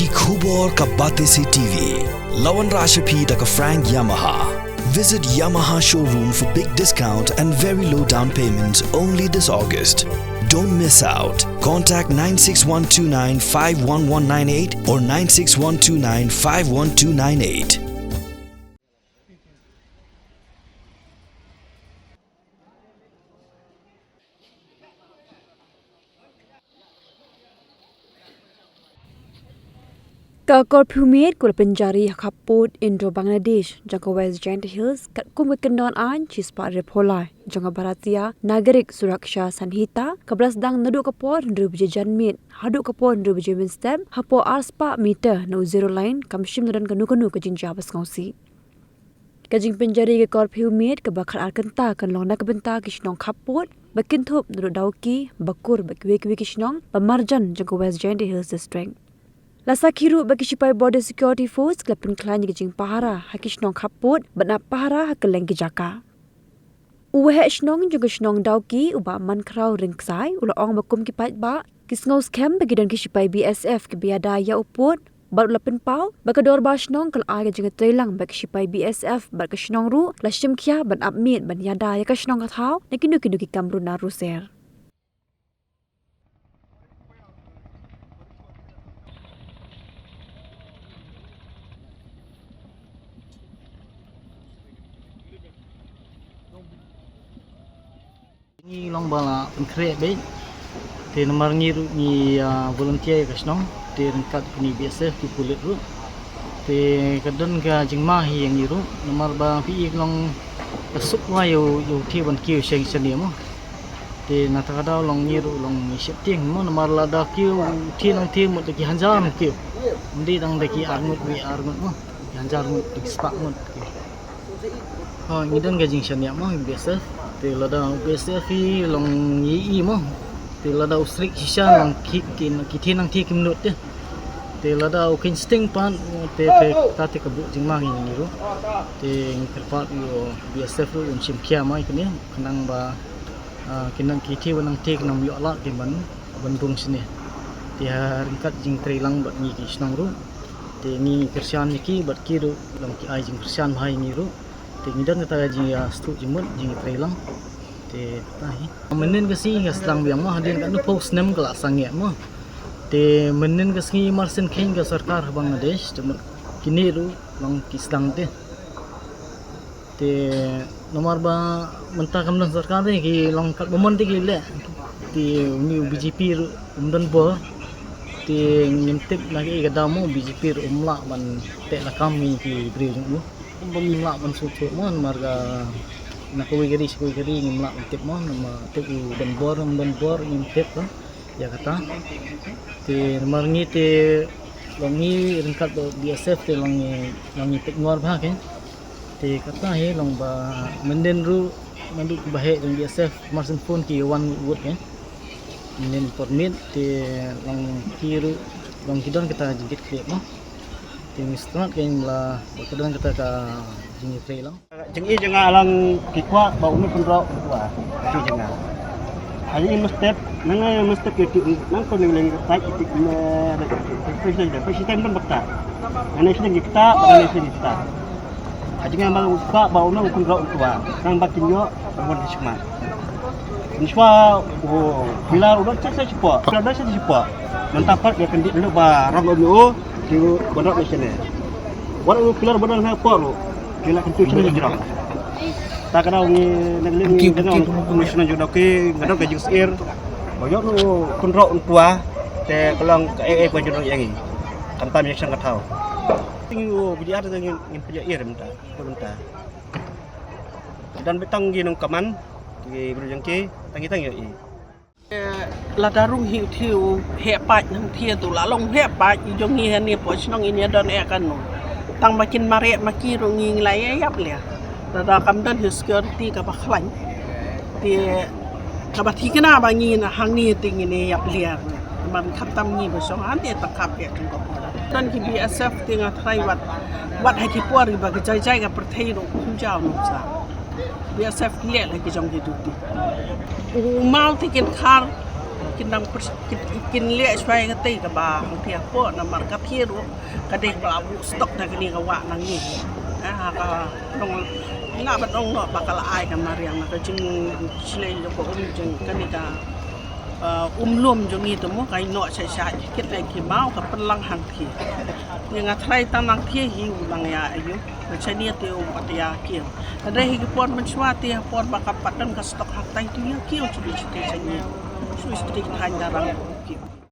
ki khubor ka bate se TV. Lawan Rashapi da ka Frank Yamaha. Visit Yamaha showroom for big discount and very low down payments only this August. Don't miss out. Contact 96129 51198 or 96129 51298. Kakor Pumiet kul penjari Kaput Indo Bangladesh jangka West Giant Hills kat kum kendon an Cispa Repolai jangka Baratia Nagarik Suraksha Sanhita kablas dang naduk kapor ndu bejajan mit haduk kapor ndu bejamin stem hapo arspa meter no zero line kamshim dan kanu ke jinja bas ngausi kajing penjari Kakor Pumiet ke bakal arkenta kan lona ke benta kisnong Kaput bakin thop ndu dauki bakur bakwe kisnong pamarjan jangka West Giant Hills district Lasa kiru bagi sipai border security force kelapin klan jing pahara hakis nong Kaput bana pahara hakeleng ke jaka. Uwe snong juga snong dauki uba man krau ringsai ula ong bakum ki pait ba kisngau scam bagi dan sipai BSF ke biada ya uput baru lapin pau baka dor ba snong kal aga jing trelang bagi sipai BSF baka snong ru lashim kya ban abmit ban yada ya ka snong kathau nekinu ki kamru na ruser. Ni long bala create be te nomor ni volunteer ka snong te ringkat ni biasa ki pulit ru te kadon ga jingma hi yang ru nomor ba pi long pasuk wa yo thi ban ki seng seni mo te na ta da long ni ru long ship ting mo nomor la da ki thi long thi mo ki hanjar ki ndi dang de ki armut mo hanjar mo ki spak mo oh ni dan ga jing seni mo biasa te lada biasa fi long yi mo te lada usrik sisa long ki thi nang thi kim nut te lada ukin sting pan te ta te kabu jingma ni ro te terpat yo biasa fu sim kya mai kene kanang ba kinang ki thi wanang thi kanang yo la ke bandung sini te ringkat jing trelang bat ni ki snong ro te ni kersian ni ki bat ki ro long ki ai jing kersian hai ni ro te ngidan kata ji stu jimut jing trelang te tahi menen kasi ngaslang biang mo hadin kan post nem kala sangye mo te menen kasi marsen khen ga sarkar Bangladesh jemut kini ru long kislang te nomor ba mentah kamdan sarkar ni ki long kal bomon ti le ti ni BJP ru umdan bo ti ngintip lagi gadamo BJP ru umla ban te la kami ki bri jung bangimla man sutu mon marga na kuwi gari ngimla tip mon ma tip dan bor ngintip ya kata te marngi te longi ringkat do BSF te longi tip ngor ba ke te kata he long ba menden ru mandu bahe dengan BSF marsen phone ki one wood ke menden permit te long kiru long kidon kita jigit klip mo ting strat kain la bakadon kita ka jingi trelang jengi jenga alang kikwa ba umi pundro wa ti jenga ali mustep nanga mustep itu nang ko ning tai itu presiden ban bakta ana sini kita ana sini kita ajinga ma ukwa ba umi pundro wa nang bakinyo ban disma niswa bila udah saya cepat bila dah saya cepat mendapat ya kendi dulu ba ram umi di bandar di sini. Walau pilar bandar saya apa lo? Kila kentu sini jerang. Tak kena ni negeri dengan komisioner juga ke, kadang ke jusir. Banyak lo kontrol tua, te kelang ke banyak yang ini. Tanpa menyaksikan kau. Tinggu biar ada yang punya air bentar. Dan betang gini kaman di berjangki tangi ya. La darung hiu hepat nang tia tu la long hepat jong ni ni po snong ini don e kan no tang makin mare maki rungi nglai yap le da kam dan security ka baklan ti ka bathi kana bangi na hang ni ting ini yap le man khatam ni bo so an te takap ya jong ko dan ki BSF tinga trai wat ha ki por ba ga jai ga perthai ro kum jao no sa BSF le la ki jong ki tu mau ti ken khar kinang kin le swai ka tei ka ba hang tia po na mar ka thiru ka de bla stok na kini ka wa nang ni ka nong nga ba nong no bakal ai ka mariang na ka jing chile yo ko jing kani ka lum jong itu mo kai no sai sai kit lai ki mau ka pelang hang thi yang atrai tanang thi hi ulang ya ayu macam ni tu patia kiu ada hi pon mencuati pon bakal padan ka stok hak tai tu ya kiu curi curi sini su istri hanya rang kiu